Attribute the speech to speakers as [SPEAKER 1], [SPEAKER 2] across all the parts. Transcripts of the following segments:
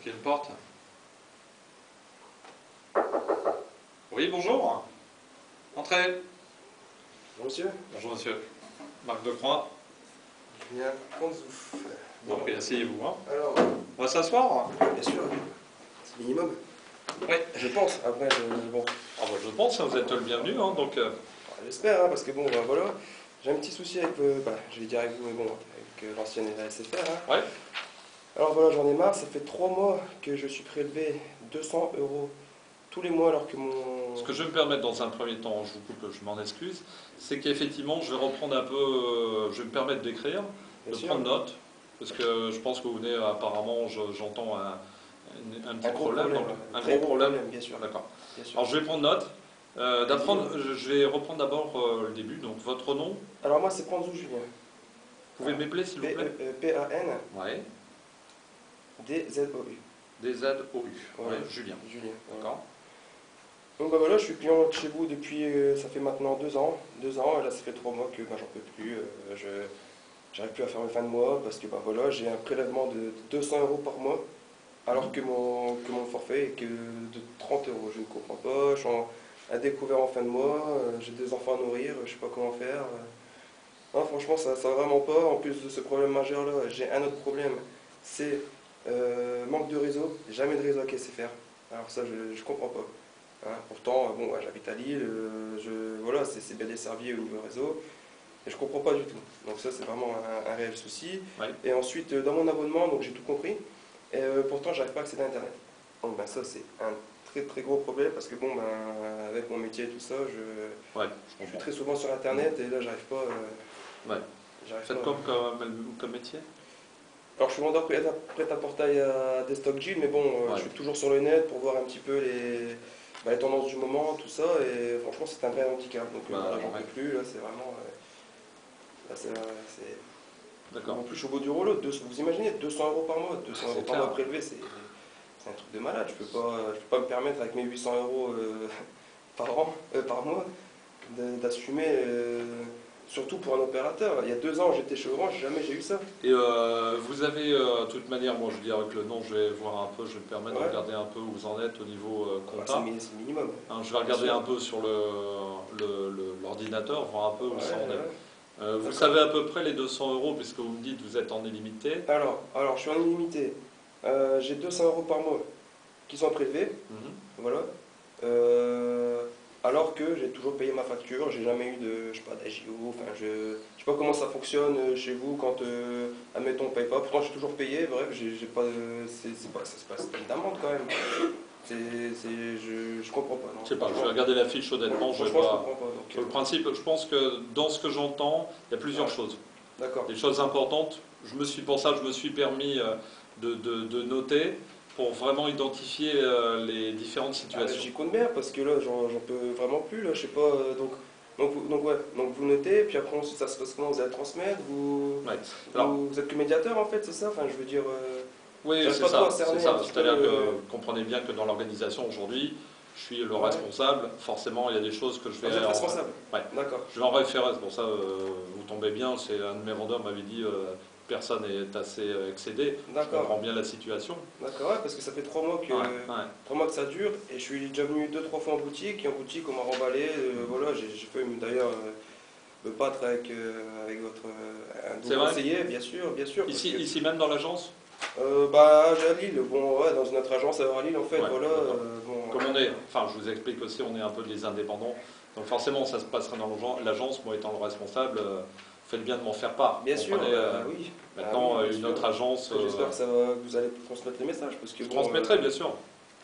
[SPEAKER 1] Ok, une porte. Oui, bonjour. Entrez.
[SPEAKER 2] Bonjour monsieur.
[SPEAKER 1] Bonjour monsieur. Marc de Croix.
[SPEAKER 2] Bien, Konzouf.
[SPEAKER 1] Bon, puis asseyez-vous. Hein.
[SPEAKER 2] Alors,
[SPEAKER 1] On va s'asseoir.
[SPEAKER 2] bien sûr, c'est minimum.
[SPEAKER 1] Oui.
[SPEAKER 2] Je pense, après, bon,
[SPEAKER 1] Ah bah, je pense, hein, vous êtes le bienvenu. Hein, donc,
[SPEAKER 2] j'espère, hein, parce que bon, voilà, j'ai un petit souci avec, je vais dire avec vous, mais bon, avec l'ancienne SFR. Hein.
[SPEAKER 1] ouais.
[SPEAKER 2] Alors voilà, j'en ai marre, ça fait 3 mois que je suis prélevé 200 € tous les mois alors que mon...
[SPEAKER 1] Ce que je vais me permettre dans un premier temps, je vous coupe, je m'en excuse, c'est qu'effectivement, je vais reprendre un peu, je vais me permettre d'écrire,
[SPEAKER 2] Bien
[SPEAKER 1] de
[SPEAKER 2] sûr.
[SPEAKER 1] prendre note, parce que je pense que vous venez, apparemment, j'entends un petit
[SPEAKER 2] Un gros
[SPEAKER 1] problème.
[SPEAKER 2] problème,
[SPEAKER 1] Donc,
[SPEAKER 2] un
[SPEAKER 1] un
[SPEAKER 2] très
[SPEAKER 1] gros problème.
[SPEAKER 2] bien sûr.
[SPEAKER 1] D'accord.
[SPEAKER 2] Bien sûr.
[SPEAKER 1] Alors, je vais prendre note. Je vais reprendre d'abord le début. Donc, votre nom.
[SPEAKER 2] Alors moi, c'est Panzou Julien.
[SPEAKER 1] Vous pouvez m'appeler, s'il vous plaît?
[SPEAKER 2] P-A-N-D-Z-O-U.
[SPEAKER 1] Ouais. D-Z-O-U.
[SPEAKER 2] Voilà.
[SPEAKER 1] Ouais, Julien.
[SPEAKER 2] Julien.
[SPEAKER 1] D'accord.
[SPEAKER 2] Donc bah voilà, je suis client chez vous depuis, ça fait maintenant 2 ans. 2 ans, et là ça fait 3 mois que j'en peux plus. J'arrive plus à faire mes fins de mois parce que bah voilà, j'ai un prélèvement de 200 € par mois, alors que mon forfait est que de 30 €. Je ne comprends pas, je suis à découvert en fin de mois, j'ai des enfants à nourrir, je sais pas comment faire. Non, franchement, ça va vraiment pas. En plus de ce problème majeur là, j'ai un autre problème, c'est manque de réseau. Jamais de réseau à SFR. Alors ça, je comprends pas. Hein, pourtant, bon, ouais, j'habite à Lille, voilà, c'est bien desservi au niveau réseau, et je comprends pas du tout. Donc ça, c'est vraiment un réel souci.
[SPEAKER 1] Ouais.
[SPEAKER 2] Et ensuite, dans mon abonnement, donc j'ai tout compris, et pourtant, j'arrive pas à accéder à Internet. Donc ben, ça, c'est un très très gros problème, parce que bon, ben, avec mon métier et tout ça,
[SPEAKER 1] Ouais,
[SPEAKER 2] je suis très souvent sur Internet, et là, j'arrive pas.
[SPEAKER 1] Ouais.
[SPEAKER 2] J'arrive
[SPEAKER 1] Faites
[SPEAKER 2] pas.
[SPEAKER 1] comme métier?
[SPEAKER 2] Alors, je suis vendeur prêt-à-porter à des stocks Gilles, mais bon,
[SPEAKER 1] Ouais.
[SPEAKER 2] je suis toujours sur le net pour voir un petit peu les tendances du moment, tout ça, et franchement, c'est un vrai handicap. Donc,
[SPEAKER 1] Bah,
[SPEAKER 2] là, j'en
[SPEAKER 1] ouais.
[SPEAKER 2] peux plus, là, c'est vraiment. Là,
[SPEAKER 1] D'accord.
[SPEAKER 2] En plus, je suis au bout du rouleau. Vous imaginez, 200 € par mois, 200
[SPEAKER 1] C'est
[SPEAKER 2] € par
[SPEAKER 1] clair.
[SPEAKER 2] mois prélevés, c'est un truc de malade. Je peux pas me permettre, avec mes 800 € par mois, d'assumer. Surtout pour un opérateur. Il y a 2 ans, j'étais chez Orange, jamais j'ai eu ça.
[SPEAKER 1] Et vous avez, de toute manière, moi je veux dire avec le nom, je vais voir un peu, je vais me permettre de regarder un peu où vous en êtes au niveau
[SPEAKER 2] Bah,
[SPEAKER 1] compta.
[SPEAKER 2] c'est le minimum.
[SPEAKER 1] Hein, je vais regarder un peu sur l'ordinateur, voir un peu où ça en est. Vous savez à peu près les 200 €, puisque vous me dites que vous êtes en illimité.
[SPEAKER 2] Alors, je suis en illimité. J'ai 200 € par mois qui sont prélevés. Voilà. Alors que j'ai toujours payé ma facture, j'ai jamais eu de, je sais pas, d'AGO, enfin je sais pas comment ça fonctionne chez vous quand, admettons, on paye pas. Pourtant j'ai toujours payé, bref, j'ai pas, c'est pas une d'amende quand même. Je comprends pas. Non.
[SPEAKER 1] Je sais pas, je vais regarder la fiche honnêtement, je vais
[SPEAKER 2] Franchement, je
[SPEAKER 1] pas.
[SPEAKER 2] comprends pas. Donc,
[SPEAKER 1] Sur le principe, je pense que dans ce que j'entends, il y a plusieurs choses.
[SPEAKER 2] D'accord.
[SPEAKER 1] Des choses importantes. Pour ça, je me suis permis de noter pour vraiment identifier les différentes situations.
[SPEAKER 2] J'y compte bien parce que là, j'en peux vraiment plus, là, je sais pas. Ouais, donc vous notez, puis après ensuite ça se passe comment? Vous allez transmettre,
[SPEAKER 1] Ouais. Alors,
[SPEAKER 2] vous êtes que médiateur en fait, c'est ça? Enfin, je veux dire.
[SPEAKER 1] oui,
[SPEAKER 2] J'arrive
[SPEAKER 1] c'est
[SPEAKER 2] pas trop
[SPEAKER 1] ça.
[SPEAKER 2] à cerner un petit
[SPEAKER 1] C'est-à-dire
[SPEAKER 2] peu,
[SPEAKER 1] que comprenez bien que dans l'organisation aujourd'hui, je suis le responsable. Forcément, il y a des choses que je vais.
[SPEAKER 2] Vous êtes responsable?
[SPEAKER 1] Ouais.
[SPEAKER 2] D'accord.
[SPEAKER 1] Je vais en référer. Pour ça, vous tombez bien. C'est un de mes vendeurs m'avait dit personne n'est assez excédé. Je comprends bien la situation.
[SPEAKER 2] D'accord, ouais, parce que ça fait 3 mois que 3 mois que ça dure, et je suis déjà venu 2-3 fois en boutique, et en boutique on m'a remballé. Voilà, j'ai fait d'ailleurs me battre avec votre un conseiller, bien sûr, bien sûr.
[SPEAKER 1] Ici même dans l'agence?
[SPEAKER 2] Bah, à Lille, bon, ouais, dans une autre agence à Lille en fait,
[SPEAKER 1] Ouais,
[SPEAKER 2] voilà.
[SPEAKER 1] Comme on est, enfin je vous explique aussi, on est un peu des indépendants, donc forcément ça se passera dans l'agence, moi étant le responsable, faites bien de m'en faire part.
[SPEAKER 2] Bien sûr, oui.
[SPEAKER 1] Maintenant,
[SPEAKER 2] oui,
[SPEAKER 1] une autre agence.
[SPEAKER 2] J'espère que vous allez transmettre les messages. Parce que,
[SPEAKER 1] je transmettrai, bien sûr.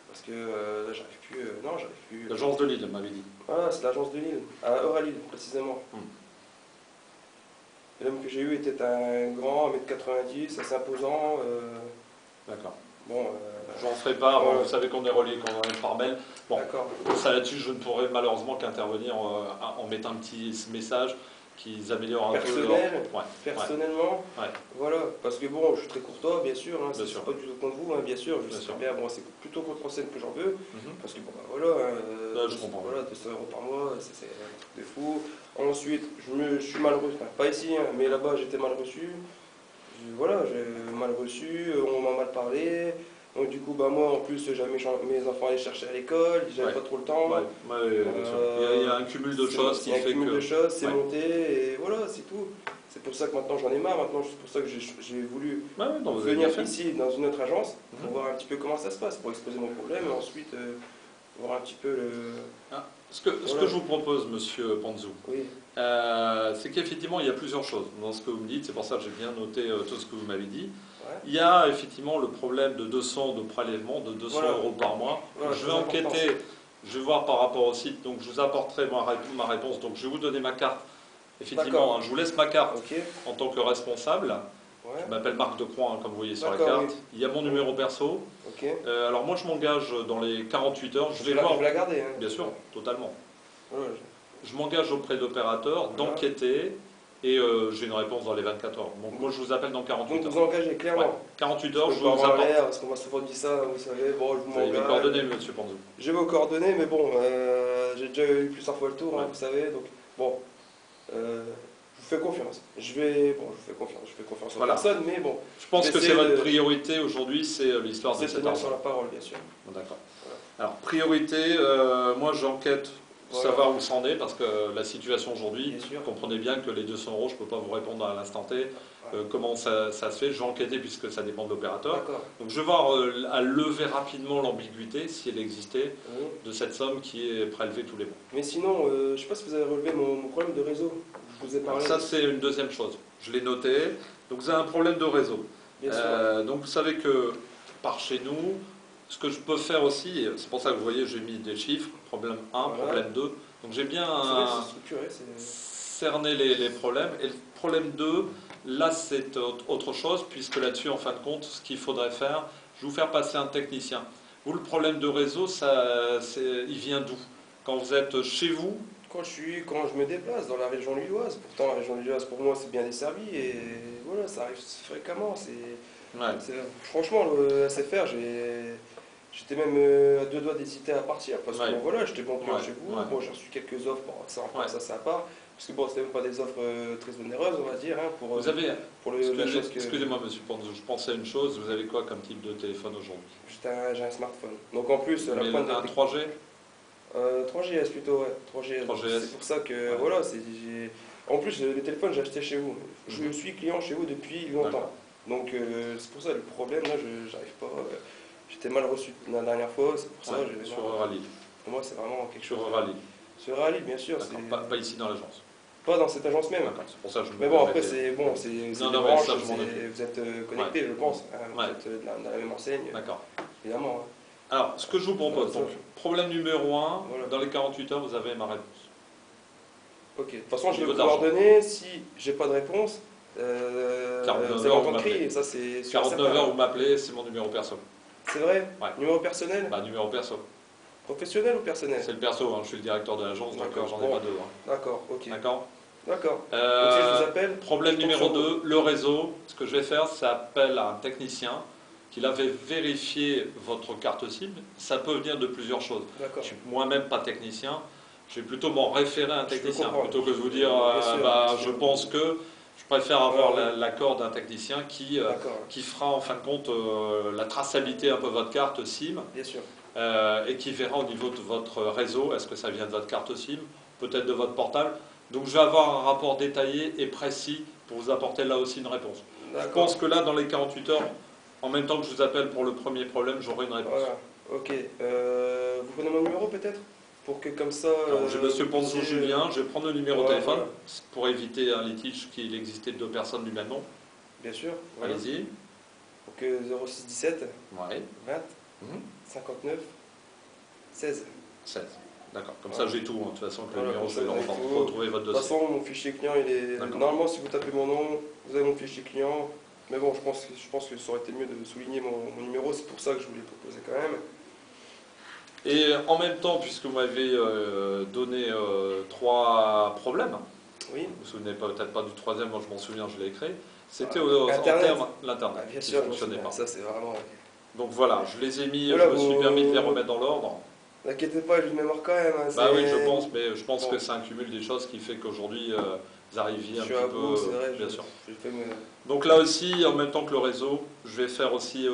[SPEAKER 2] Parce que là, j'arrive plus. Non, j'arrive plus.
[SPEAKER 1] L'agence de Lille, m'avait dit.
[SPEAKER 2] Voilà, c'est l'agence de Lille, à Euralille, précisément. L'homme que j'ai eu était un grand, 1,90 m, assez imposant.
[SPEAKER 1] D'accord.
[SPEAKER 2] Bon,
[SPEAKER 1] j'en ferai part, vous savez qu'on est relié, qu'on est par mail. Bon, ça là-dessus, je ne pourrai malheureusement qu'intervenir en mettant un petit message qui améliore un peu leur...
[SPEAKER 2] Personnellement, voilà, parce que bon, je suis très courtois, bien sûr, hein, c'est pas du tout contre vous, hein, bien sûr, je sais bien, bon, c'est plutôt contre en scène que j'en veux, parce que bon, bah, voilà,
[SPEAKER 1] je comprends.
[SPEAKER 2] Voilà, 200 € par mois, c'est un truc de fou. Ensuite, je suis mal reçu, enfin, pas ici, hein, mais là-bas j'étais mal reçu. Voilà, j'ai mal reçu, on m'a mal parlé. Donc du coup, bah, moi en plus, j'avais mes enfants à aller chercher à l'école, j'avais pas trop le temps.
[SPEAKER 1] Bien sûr. Il y a un cumul de choses qui fait que...
[SPEAKER 2] Il y a un cumul de choses, c'est monté, et voilà, c'est tout. C'est pour ça que maintenant j'en ai marre, maintenant c'est pour ça que j'ai voulu venir ici dans une autre agence pour voir un petit peu comment ça se passe, pour exposer mon problème et ensuite voir un petit peu le...
[SPEAKER 1] Ce que je vous propose, monsieur Panzou, c'est qu'effectivement il y a plusieurs choses dans ce que vous me dites, c'est pour ça que j'ai bien noté tout ce que vous m'avez dit. Il y a effectivement le problème de 200 de prélèvement, de 200 € par mois. Je vais enquêter, je vais voir par rapport au site, donc je vous apporterai ma réponse. Donc je vais vous donner ma carte. Effectivement, je vous laisse ma carte en tant que responsable. Je m'appelle Marc Decroix, comme vous voyez sur la carte. Il y a mon numéro perso. Alors moi je m'engage dans les 48 heures. Je vais
[SPEAKER 2] la garder. Hein.
[SPEAKER 1] Bien sûr, totalement. Je m'engage auprès d'opérateurs d'enquêter. Et j'ai une réponse dans les 24 heures. Donc moi je vous appelle dans 48 heures.
[SPEAKER 2] Donc vous engagez clairement.
[SPEAKER 1] 48 heures, je vous apporte.
[SPEAKER 2] Parce qu'on m'a souvent dit ça, vous savez. Bon, je
[SPEAKER 1] vous avez mes coordonnées, monsieur Panzou.
[SPEAKER 2] J'ai vos coordonnées, mais bon, j'ai déjà eu plusieurs fois le tour, vous savez. Donc bon, je vous fais confiance. Je fais confiance en personne, mais bon.
[SPEAKER 1] Je pense que c'est votre priorité aujourd'hui, c'est l'histoire de cet
[SPEAKER 2] argent. C'est sur la parole, bien sûr.
[SPEAKER 1] Bon, d'accord. Alors priorité, moi j'enquête. Pour savoir où c'en est, parce que la situation aujourd'hui, vous comprenez bien que les 200 €, je ne peux pas vous répondre à l'instant T, comment ça se fait, je vais enquêter puisque ça dépend de l'opérateur. Donc je vais voir à lever rapidement l'ambiguïté, si elle existait, de cette somme qui est prélevée tous les mois.
[SPEAKER 2] Mais sinon, je ne sais pas si vous avez relevé mon problème de réseau, je vous ai parlé.
[SPEAKER 1] Alors ça c'est une deuxième chose, je l'ai noté, donc vous avez un problème de réseau. Donc vous savez que par chez nous, ce que je peux faire aussi, c'est pour ça que vous voyez, j'ai mis des chiffres, problème 1, problème 2. Donc j'ai bien cerné les problèmes. Et le problème 2, là c'est autre chose, puisque là-dessus, en fin de compte, ce qu'il faudrait faire, je vais vous faire passer un technicien. Vous, le problème de réseau, il vient d'où? Quand vous êtes chez vous?
[SPEAKER 2] Quand je me déplace dans la région lilloise. Pourtant, la région lilloise, pour moi, c'est bien desservi. Et voilà, ça arrive fréquemment. Franchement, le SFR, j'étais même à 2 doigts d'hésiter à partir parce que bon, voilà, j'étais bon client chez vous. Bon, j'ai reçu quelques offres, bon, ça à part. Parce que bon, c'était même pas des offres très onéreuses, on va dire. Hein,
[SPEAKER 1] vous avez, excusez-moi, monsieur Panzou, je pensais à une chose. Vous avez quoi comme type de téléphone aujourd'hui?
[SPEAKER 2] J'ai un smartphone. Donc en plus,
[SPEAKER 1] la pointe un 3G
[SPEAKER 2] 3GS plutôt, ouais. 3GS. C'est pour ça que voilà, en plus, les téléphones, j'ai acheté chez vous. Je suis client chez vous depuis longtemps. Donc c'est pour ça le problème là, j'arrive pas. J'étais mal reçu la dernière fois, c'est pour ça.
[SPEAKER 1] Sur Euralil.
[SPEAKER 2] Pour moi, c'est vraiment quelque chose.
[SPEAKER 1] Sur Euralil.
[SPEAKER 2] Sur Euralil, bien sûr.
[SPEAKER 1] Pas ici dans l'agence.
[SPEAKER 2] Pas dans cette agence même.
[SPEAKER 1] C'est pour ça que je me
[SPEAKER 2] Mais bon, après, c'est bon, c'est
[SPEAKER 1] branches,
[SPEAKER 2] vous êtes connectés, je pense. Vous êtes dans la même enseigne.
[SPEAKER 1] D'accord.
[SPEAKER 2] Évidemment.
[SPEAKER 1] Alors, ce que je vous propose, donc, problème numéro 1, dans les 48 heures, vous avez ma réponse.
[SPEAKER 2] Ok, de toute façon, je vais vous coordonner. Si j'ai pas de réponse, vous allez entendre crier. Ça, c'est
[SPEAKER 1] 49 heures, vous m'appelez, c'est mon numéro perso.
[SPEAKER 2] C'est vrai? Numéro personnel?
[SPEAKER 1] Numéro perso.
[SPEAKER 2] Professionnel ou personnel?
[SPEAKER 1] C'est le perso, je suis le directeur de l'agence, donc j'en ai pas deux.
[SPEAKER 2] D'accord, ok.
[SPEAKER 1] D'accord.
[SPEAKER 2] Donc si je vous appelle...
[SPEAKER 1] Problème numéro 2, le réseau. Ce que je vais faire, c'est appel à un technicien qu'il avait vérifié votre carte SIM. Ça peut venir de plusieurs choses. Je ne suis moi-même pas technicien. Je vais plutôt m'en référer à un technicien, plutôt que de vous dire je pense que... Je préfère avoir l'accord d'un technicien qui fera en fin de compte la traçabilité un peu de votre carte SIM.
[SPEAKER 2] Bien sûr.
[SPEAKER 1] Et qui verra au niveau de votre réseau, est-ce que ça vient de votre carte SIM, peut-être de votre portable. Donc je vais avoir un rapport détaillé et précis pour vous apporter là aussi une réponse. Je pense que là, dans les 48 heures, en même temps que je vous appelle pour le premier problème, j'aurai une réponse.
[SPEAKER 2] Voilà. Ok. Vous prenez mon numéro peut-être? Pour que comme ça...
[SPEAKER 1] j'ai monsieur Panzou Julien, je vais prendre le numéro de téléphone pour éviter un litige qu'il existait de 2 personnes du même nom.
[SPEAKER 2] Bien sûr.
[SPEAKER 1] Allez-y.
[SPEAKER 2] Donc 0617 20 59 16.
[SPEAKER 1] 16. D'accord. Comme ça, j'ai tout. De toute façon, le numéro, je vais retrouver votre dossier.
[SPEAKER 2] De toute façon, mon fichier client, il est... Normalement, si vous tapez mon nom, vous avez mon fichier client. Mais bon, je pense que ça aurait été mieux de souligner mon numéro. C'est pour ça que je voulais le proposer quand même.
[SPEAKER 1] Et en même temps, puisque vous m'avez donné 3 problèmes, vous ne vous souvenez peut-être pas du 3e, moi je m'en souviens, je l'ai écrit, c'était en termes l'Internet qui ne fonctionnait pas.
[SPEAKER 2] Ça, c'est vraiment...
[SPEAKER 1] Donc voilà, je les ai mis, je me suis permis de les remettre dans l'ordre.
[SPEAKER 2] N'inquiétez pas, j'ai une mémoire quand même.
[SPEAKER 1] Oui, je pense que c'est un cumul des choses qui fait qu'aujourd'hui, vous arriviez un petit peu...
[SPEAKER 2] C'est vrai,
[SPEAKER 1] bien sûr. Donc là aussi, en même temps que le réseau, je vais faire aussi